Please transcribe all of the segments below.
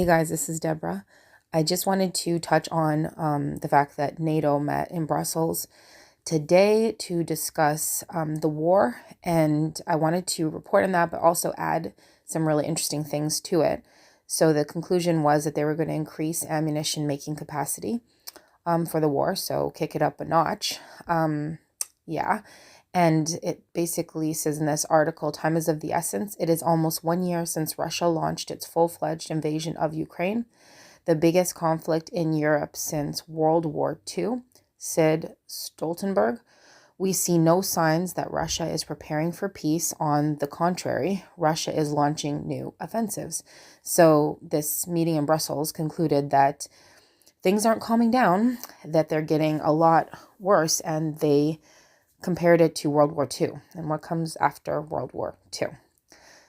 Hey guys, this is Deborah. I just wanted to touch on the fact that NATO met in Brussels today to discuss the war, and I wanted to report on that, but also add some really interesting things to it. So the conclusion was that they were going to increase ammunition making capacity for the war, so kick it up a notch. Yeah. And it basically says in this article, time is of the essence. It is almost 1 year since Russia launched its full-fledged invasion of Ukraine, the biggest conflict in Europe since World War II, said Stoltenberg. We see no signs that Russia is preparing for peace. On the contrary, Russia is launching new offensives. So this meeting in Brussels concluded that things aren't calming down, that they're getting a lot worse, and they compared it to World War II and what comes after World War II.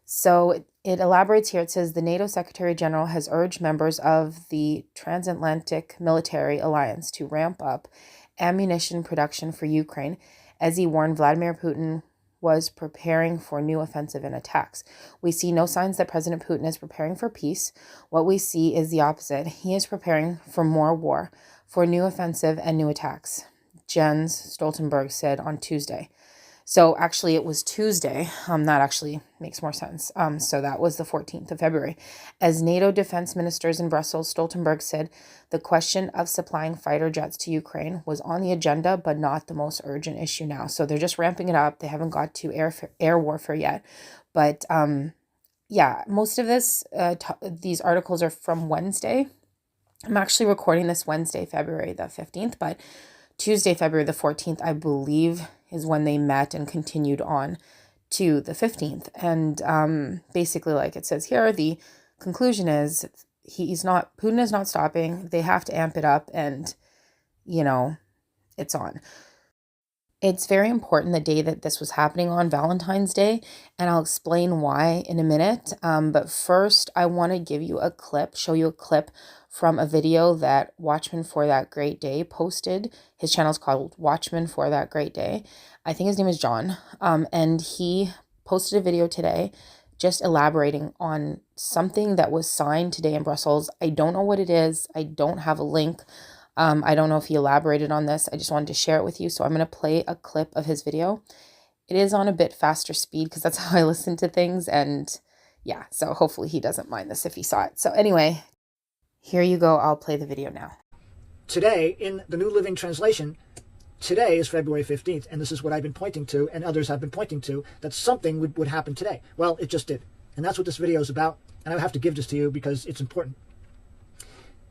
So it elaborates here. It says the NATO Secretary General has urged members of the Transatlantic Military Alliance to ramp up ammunition production for Ukraine, as he warned Vladimir Putin was preparing for new offensive and attacks. We see no signs that President Putin is preparing for peace. What we see is the opposite. He is preparing for more war, for new offensive and new attacks, Jens Stoltenberg said on Tuesday. So actually it was Tuesday. That actually makes more sense. So that was the 14th of February. As NATO defense ministers in Brussels, Stoltenberg said the question of supplying fighter jets to Ukraine was on the agenda, but not the most urgent issue now. So they're just ramping it up. They haven't got to air warfare yet. But yeah, most of these articles are from Wednesday. I'm actually recording this Wednesday, February the 15th, but Tuesday, February the 14th, I believe, is when they met and continued on to the 15th. And basically, like it says here, the conclusion is Putin is not stopping. They have to amp it up and, it's on. It's very important the day that this was happening on, Valentine's Day, and I'll explain why in a minute. But first, I want to show you a clip from a video that Watchman for That Great Day posted. His channel is called Watchman for That Great Day. I think his name is John. And he posted a video today just elaborating on something that was signed today in Brussels. I don't know what it is. I don't have a link. I don't know if he elaborated on this. I just wanted to share it with you. So I'm going to play a clip of his video. It is on a bit faster speed because that's how I listen to things. And yeah, so hopefully he doesn't mind this if he saw it. So anyway, here you go. I'll play the video now. Today, in the New Living Translation, today is February 15th, and this is what I've been pointing to, and others have been pointing to, that something would happen today. Well, it just did. And that's what this video is about, and I have to give this to you because it's important.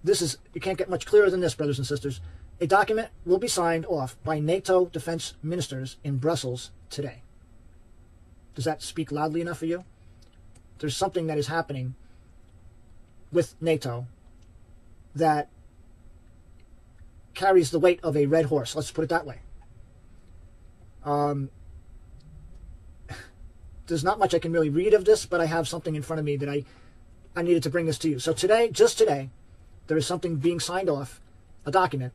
You can't get much clearer than this, brothers and sisters. A document will be signed off by NATO defense ministers in Brussels today. Does that speak loudly enough for you? There's something that is happening with NATO that carries the weight of a red horse. Let's put it that way. There's not much I can really read of this, but I have something in front of me that I needed to bring this to you. So today, just today, there is something being signed off, a document,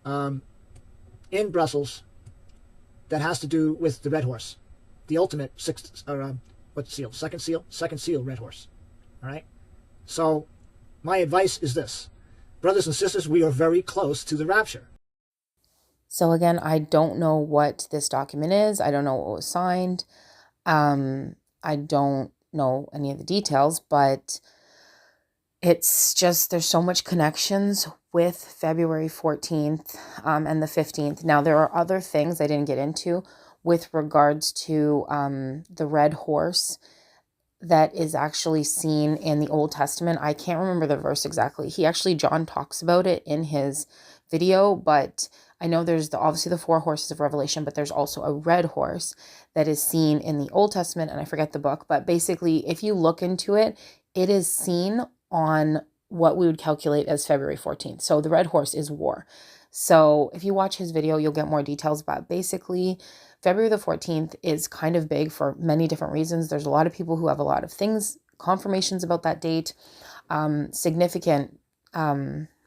in Brussels that has to do with the red horse, the ultimate second seal red horse. All right. So my advice is this, brothers and sisters, we are very close to the rapture. So again, I don't know what this document is. I don't know what was signed. I don't know any of the details, but it's just, there's so much connections with February 14th and the 15th. Now, there are other things I didn't get into with regards to the red horse that is actually seen in the Old Testament. I can't remember the verse exactly. John talks about it in his video, but I know there's obviously the 4 horses of Revelation, but there's also a red horse that is seen in the Old Testament, and I forget the book, but basically, if you look into it, it is seen on what we would calculate as February 14th. So the red horse is war. So if you watch his video, you'll get more details, but basically February the 14th is kind of big for many different reasons. There's a lot of people who have a lot of things, confirmations about that date, significant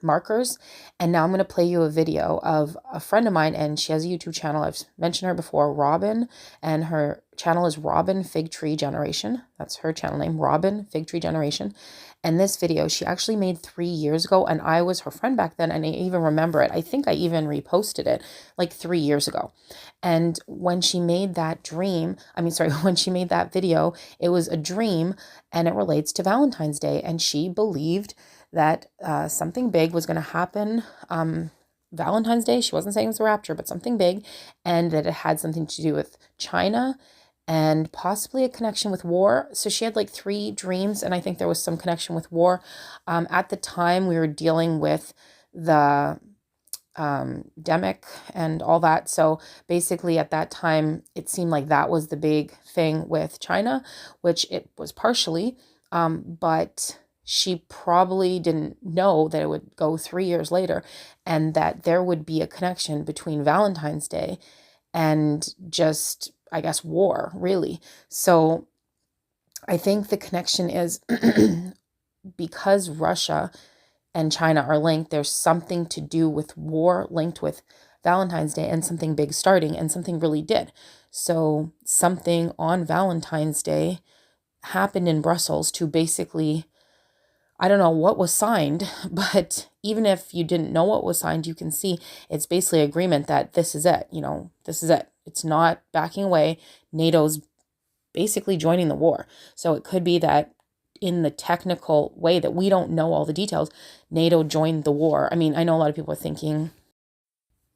markers. And now I'm going to play you a video of a friend of mine, and she has a YouTube channel. I've mentioned her before, Robin, and her channel is Robin Fig Tree Generation. That's her channel name, Robin Fig Tree Generation. And this video she actually made 3 years ago, and I was her friend back then, and I even remember it. I think I even reposted it like 3 years ago. And when she made that when she made that video, it was a dream, and it relates to Valentine's Day, and she believed that something big was going to happen Valentine's Day. She wasn't saying it was a rapture, but something big, and that it had something to do with China and possibly a connection with war. So she had like 3 dreams, and I think there was some connection with war. At the time, we were dealing with the demic and all that. So basically, at that time, it seemed like that was the big thing with China, which it was partially, but she probably didn't know that it would go 3 years later, and that there would be a connection between Valentine's Day and just, I guess, war, really. So I think the connection is because Russia and China are linked, there's something to do with war linked with Valentine's Day and something big starting, and something really did. So something on Valentine's Day happened in Brussels to basically, I don't know what was signed, but even if you didn't know what was signed, you can see it's basically agreement that this is it. This is it. It's not backing away. NATO's basically joining the war. So it could be that in the technical way that we don't know all the details, NATO joined the war. I mean, I know a lot of people are thinking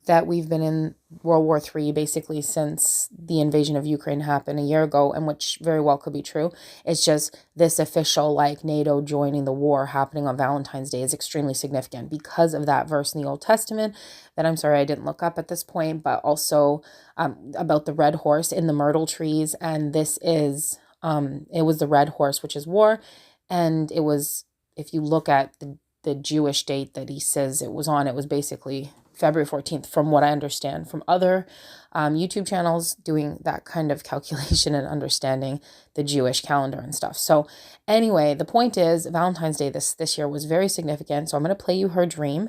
that we've been in World War III basically since the invasion of Ukraine happened a year ago, and which very well could be true. It's just this official, like, NATO joining the war happening on Valentine's Day is extremely significant because of that verse in the Old Testament that I'm sorry I didn't look up at this point, but also about the red horse in the myrtle trees. And this is, it was the red horse, which is war. And it was, if you look at the Jewish date that he says it was on, it was basically February 14th, from what I understand from other YouTube channels doing that kind of calculation and understanding the Jewish calendar and stuff. So anyway, the point is Valentine's Day this year was very significant. So I'm going to play you her dream.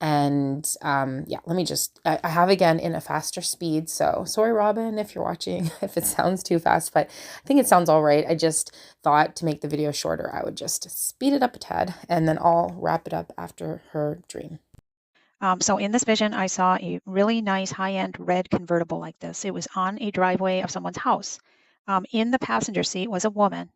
And yeah, let me just, I have again in a faster speed. So sorry, Robin, if you're watching, if it sounds too fast, but I think it sounds all right. I just thought to make the video shorter, I would just speed it up a tad, and then I'll wrap it up after her dream. So in this vision, I saw a really nice high-end red convertible like this. It was on a driveway of someone's house. In the passenger seat was a woman.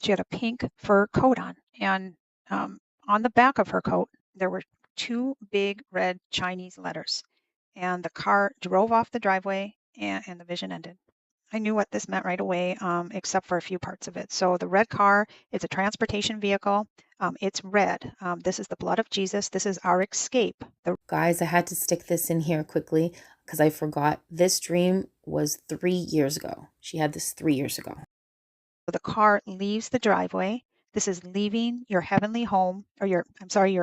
She had a pink fur coat on, and on the back of her coat, there were 2 big red Chinese letters. And the car drove off the driveway, and the vision ended. I knew what this meant right away, except for a few parts of it. So the red car, it's a transportation vehicle. It's red. This is the blood of Jesus. This is our escape. Guys, I had to stick this in here quickly because I forgot this dream was 3 years ago. She had this 3 years ago. The car leaves the driveway. This is leaving your heavenly home, or your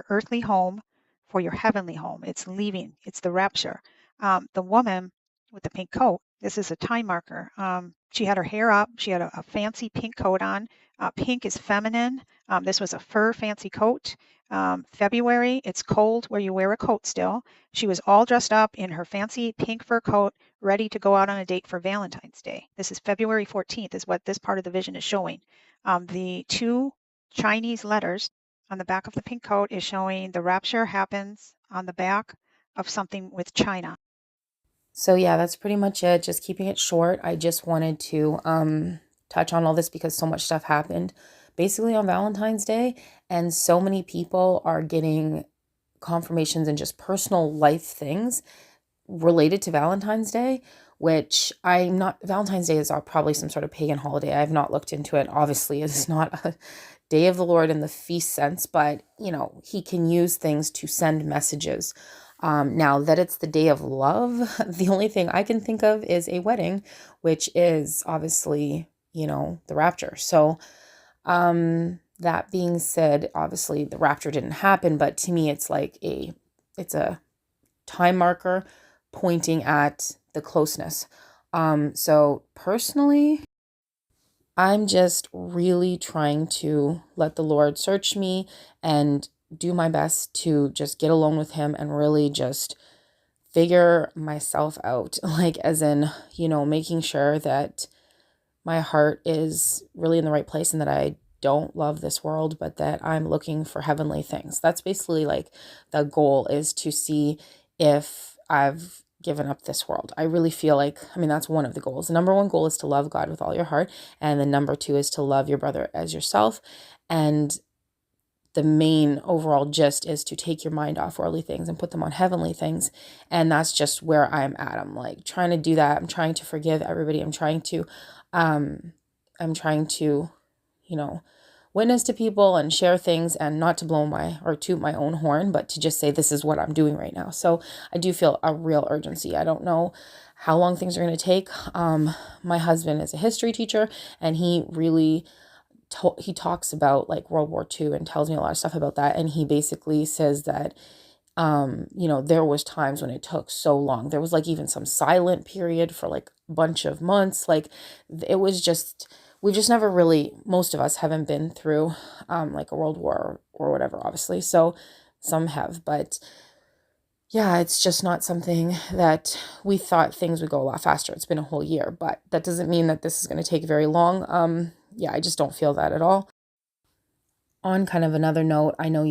earthly home for your heavenly home. It's leaving. It's the rapture. The woman with the pink coat, this is a time marker. She had her hair up. She had a fancy pink coat on. Pink is feminine. This was a fur fancy coat. February, it's cold where you wear a coat still. She was all dressed up in her fancy pink fur coat, ready to go out on a date for Valentine's Day. This is February 14th is what this part of the vision is showing. The 2 Chinese letters on the back of the pink coat is showing the rapture happens on the back of something with China. So yeah, that's pretty much it. Just keeping it short. I just wanted to touch on all this because so much stuff happened basically on Valentine's Day, and so many people are getting confirmations and just personal life things related to Valentine's Day, which I'm not, Valentine's Day is probably some sort of pagan holiday. I have not looked into it. Obviously, it's not a day of the Lord in the feast sense, but he can use things to send messages. Now that it's the day of love, the only thing I can think of is a wedding, which is obviously, the rapture. So, that being said, obviously the rapture didn't happen, but to me, it's like it's a time marker pointing at the closeness. So personally, I'm just really trying to let the Lord search me and do my best to just get alone with him and really just figure myself out, like as in, making sure that my heart is really in the right place and that I don't love this world, but that I'm looking for heavenly things. That's basically like the goal, is to see if I've given up this world. I really feel like, that's one of the goals. The number one goal is to love God with all your heart. And the number two is to love your brother as yourself. And the main overall gist is to take your mind off worldly things and put them on heavenly things. And that's just where I'm at. I'm like trying to do that. I'm trying to forgive everybody. Um, I'm trying to, witness to people and share things, and not to blow or toot my own horn, but to just say, this is what I'm doing right now. So I do feel a real urgency. I don't know how long things are going to take. My husband is a history teacher, and he really he talks about like World War II and tells me a lot of stuff about that. And he basically says that, there was times when it took so long. There was like even some silent period for like a bunch of months. Like it was just, we've just never really, most of us haven't been through like a world war or whatever, obviously. So some have, but yeah, it's just not something that we thought things would go a lot faster. It's been a whole year, but that doesn't mean that this is going to take very long. Yeah, I just don't feel that at all. On kind of another note, I know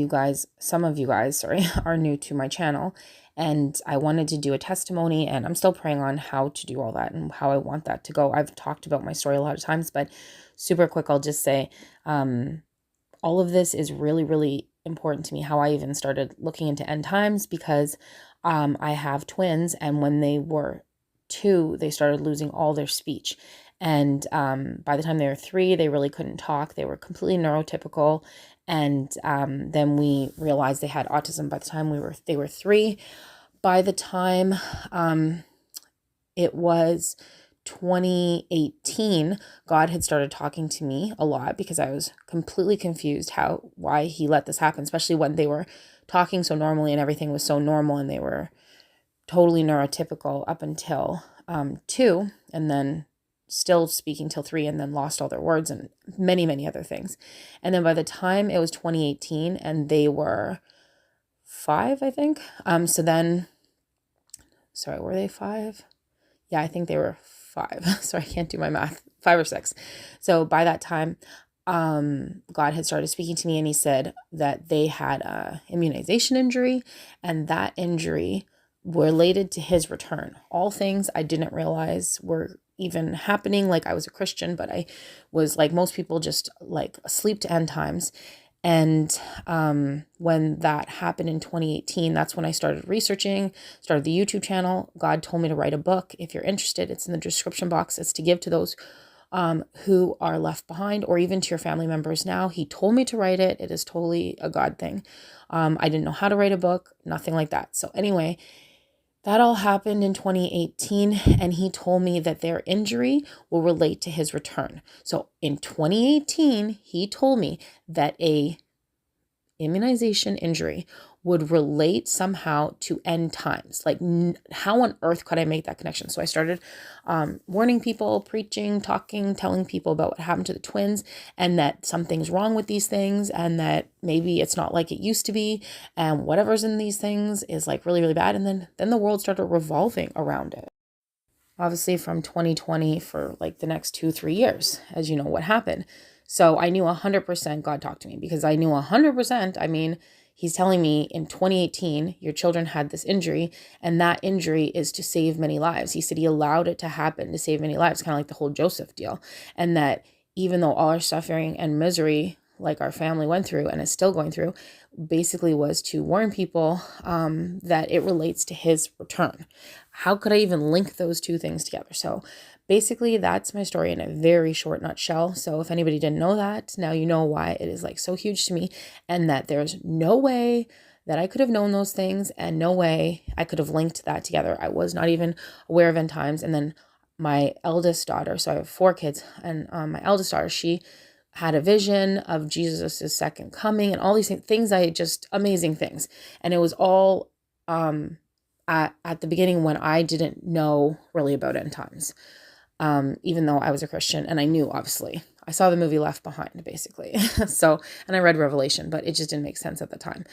some of you guys, sorry, are new to my channel, and I wanted to do a testimony, and I'm still praying on how to do all that and how I want that to go. I've talked about my story a lot of times, but super quick, I'll just say, all of this is really, really important to me, how I even started looking into end times, because I have twins, and when they were 2, they started losing all their speech. And by the time they were 3, they really couldn't talk. They were completely neurotypical. And then we realized they had autism by the time they were 3. By the time it was 2018, God had started talking to me a lot, because I was completely confused why he let this happen, especially when they were talking so normally and everything was so normal, and they were totally neurotypical up until 2, and then still speaking till 3, and then lost all their words and many, many other things. And then by the time it was 2018 and they were 5, I think. So then, sorry, were they 5? Yeah, I think they were 5. Sorry, I can't do my math. 5 or 6. So by that time, God had started speaking to me, and he said that they had a immunization injury, and that injury related to his return. All things I didn't realize were even happening. Like, I was a Christian, but I was like most people, just like asleep to end times. And when that happened in 2018, that's when I started researching, started the YouTube channel. God told me to write a book. If you're interested, it's in the description box. It's to give to those who are left behind, or even to your family members now. He told me to write it. It is totally a God thing. I didn't know how to write a book, nothing like that. So anyway, that all happened in 2018, and he told me that their injury will relate to his return. So in 2018, he told me that a immunization injury would relate somehow to end times. Like, how on earth could I make that connection? So I started warning people, preaching, talking, telling people about what happened to the twins, and that something's wrong with these things, and that maybe it's not like it used to be, and whatever's in these things is like really, really bad. And then the world started revolving around it. Obviously from 2020 for like the next 2-3 years, as you know what happened. So I knew 100% God talked to me, because I knew 100%, he's telling me in 2018, your children had this injury, and that injury is to save many lives. He said he allowed it to happen to save many lives, kind of like the whole Joseph deal. And that even though all our suffering and misery, like our family went through and is still going through, basically was to warn people that it relates to his return. How could I even link those two things together? So basically, that's my story in a very short nutshell. So if anybody didn't know that, now you know why it is like so huge to me, and that there's no way that I could have known those things, and no way I could have linked that together. I was not even aware of end times. And then my eldest daughter, so I have 4 kids, and my eldest daughter, she had a vision of Jesus' second coming, and all these things, amazing things. And it was all at the beginning, when I didn't know really about end times. Even though I was a Christian, and I knew, obviously, I saw the movie Left Behind, basically. So, and I read Revelation, but it just didn't make sense at the time.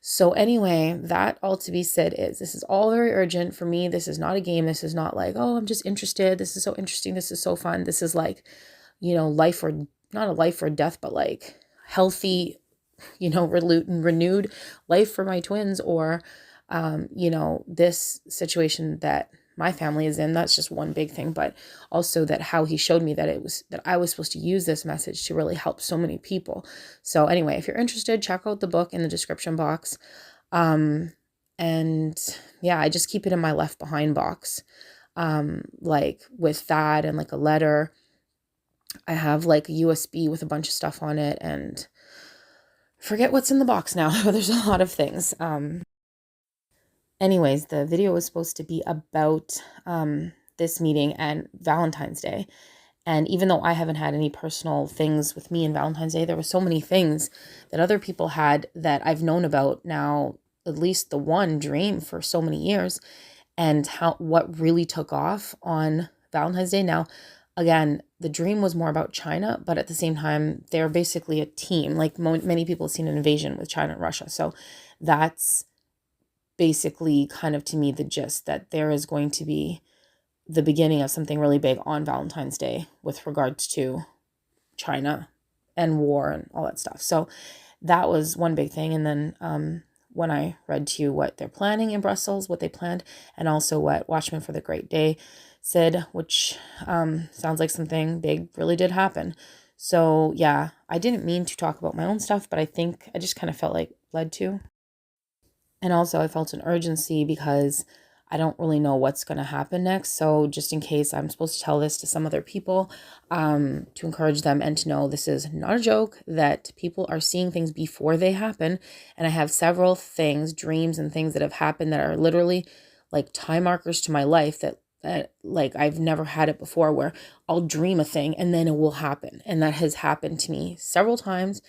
So anyway, that all to be said is this is all very urgent for me. This is not a game. This is not like, oh, I'm just interested. This is so interesting. This is so fun. This is like, life or not a life or death, but like healthy, renewed life for my twins, or, this situation that my family is in. That's just one big thing, but also that how he showed me that I was supposed to use this message to really help so many people. So anyway, if you're interested, check out the book in the description box. And yeah, I just keep it in my Left Behind box. Like with that and like a letter. I have like a USB with a bunch of stuff on it, and forget what's in the box now, but there's a lot of things. Anyways, the video was supposed to be about this meeting and Valentine's Day. And even though I haven't had any personal things with me in Valentine's Day, there were so many things that other people had that I've known about now, at least the one dream for so many years, and what really took off on Valentine's Day. Now, again, the dream was more about China, but at the same time, they're basically a team. Like many people have seen an invasion with China and Russia. So that's basically kind of to me the gist that there is going to be the beginning of something really big on Valentine's Day with regards to China and war and all that stuff. So that was one big thing. And then when I read to you what they're planning in Brussels, what they planned, and also what Watchman for the Great Day said, which sounds like something big really did happen. So yeah, I didn't mean to talk about my own stuff, but I think I just kind of felt like led to. And also I felt an urgency because I don't really know what's going to happen next. So just in case I'm supposed to tell this to some other people, to encourage them and to know this is not a joke, that people are seeing things before they happen. And I have several things, dreams and things that have happened that are literally like time markers to my life that like I've never had it before, where I'll dream a thing and then it will happen. And that has happened to me several times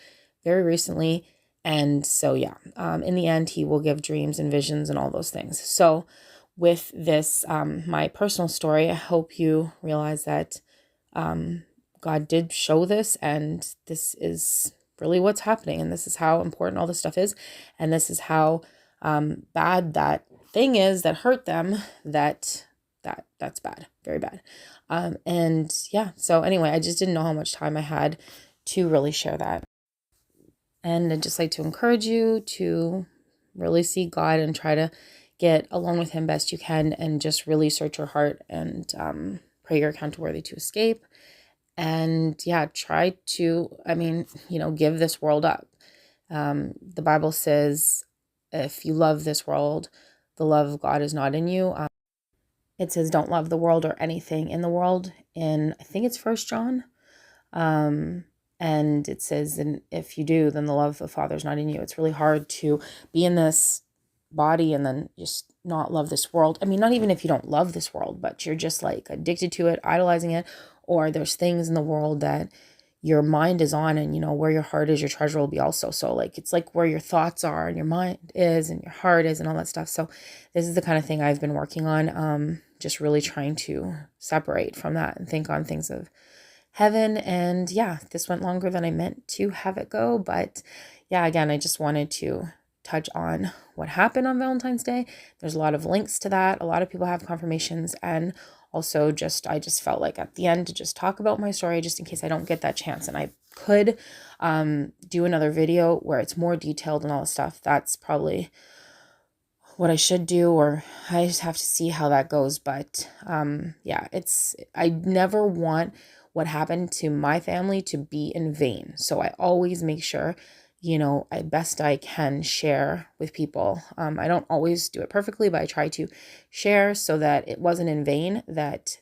very recently. And so, yeah, in the end, he will give dreams and visions and all those things. So with this, my personal story, I hope you realize that God did show this, and this is really what's happening. And this is how important all this stuff is. And this is how bad that thing is that hurt them, that's bad, very bad. And yeah, so anyway, I just didn't know how much time I had to really share that. And I'd just like to encourage you to really see God and try to get along with him best you can, and just really search your heart and pray you're counted worthy to escape. And yeah, try to, give this world up. The Bible says, if you love this world, the love of God is not in you. It says, don't love the world or anything in the world. In, I think it's 1 John. And it says, and if you do, then the love of the Father is not in you. It's really hard to be in this body and then just not love this world. I mean, not even if you don't love this world, but you're just like addicted to it, idolizing it, or there's things in the world that your mind is on, and where your heart is, your treasure will be also. So like, it's like where your thoughts are and your mind is and your heart is and all that stuff. So this is the kind of thing I've been working on, just really trying to separate from that and think on things of heaven. And yeah, this went longer than I meant to have it go, but yeah, again, I just wanted to touch on what happened on Valentine's Day. There's a lot of links to that. A lot of people have confirmations, and also I just felt like at the end to just talk about my story, just in case I don't get that chance. And I could do another video where it's more detailed and all this stuff. That's probably what I should do, or I just have to see how that goes. But yeah, I never want what happened to my family to be in vain. So I always make sure, best I can share with people. I don't always do it perfectly, but I try to share so that it wasn't in vain, that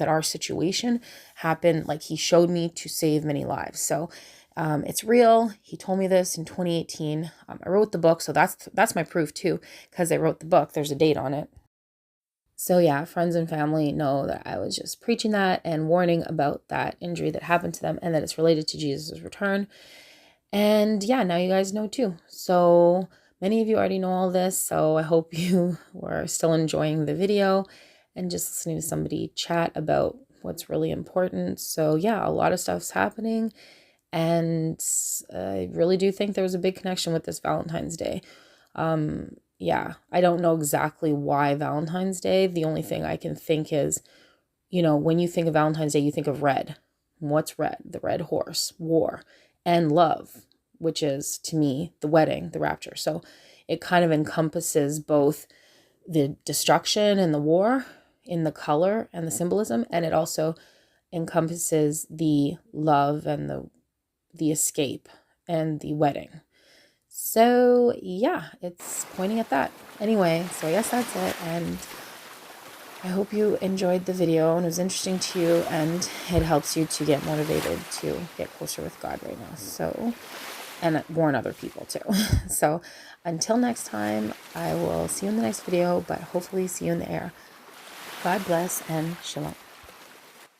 our situation happened, like he showed me, to save many lives. So it's real. He told me this in 2018. I wrote the book, so that's my proof too, because I wrote the book. There's a date on it. So yeah, friends and family know that I was just preaching that and warning about that injury that happened to them, and that it's related to Jesus' return. And yeah, now you guys know too. So many of you already know all this, so I hope you were still enjoying the video and just listening to somebody chat about what's really important. So yeah, a lot of stuff's happening. And I really do think there was a big connection with this Valentine's Day. Yeah, I don't know exactly why Valentine's Day. The only thing I can think is, when you think of Valentine's Day, you think of red. What's red? The red horse, war, and love, which is, to me, the wedding, the rapture. So it kind of encompasses both the destruction and the war in the color and the symbolism, and it also encompasses the love and the escape and the wedding. So yeah, it's pointing at that. Anyway, so I guess that's it, and I hope you enjoyed the video and it was interesting to you, and it helps you to get motivated to get closer with God right now. So, and warn other people too. So until next time, I will see you in the next video, but hopefully see you in the air. God bless and shalom.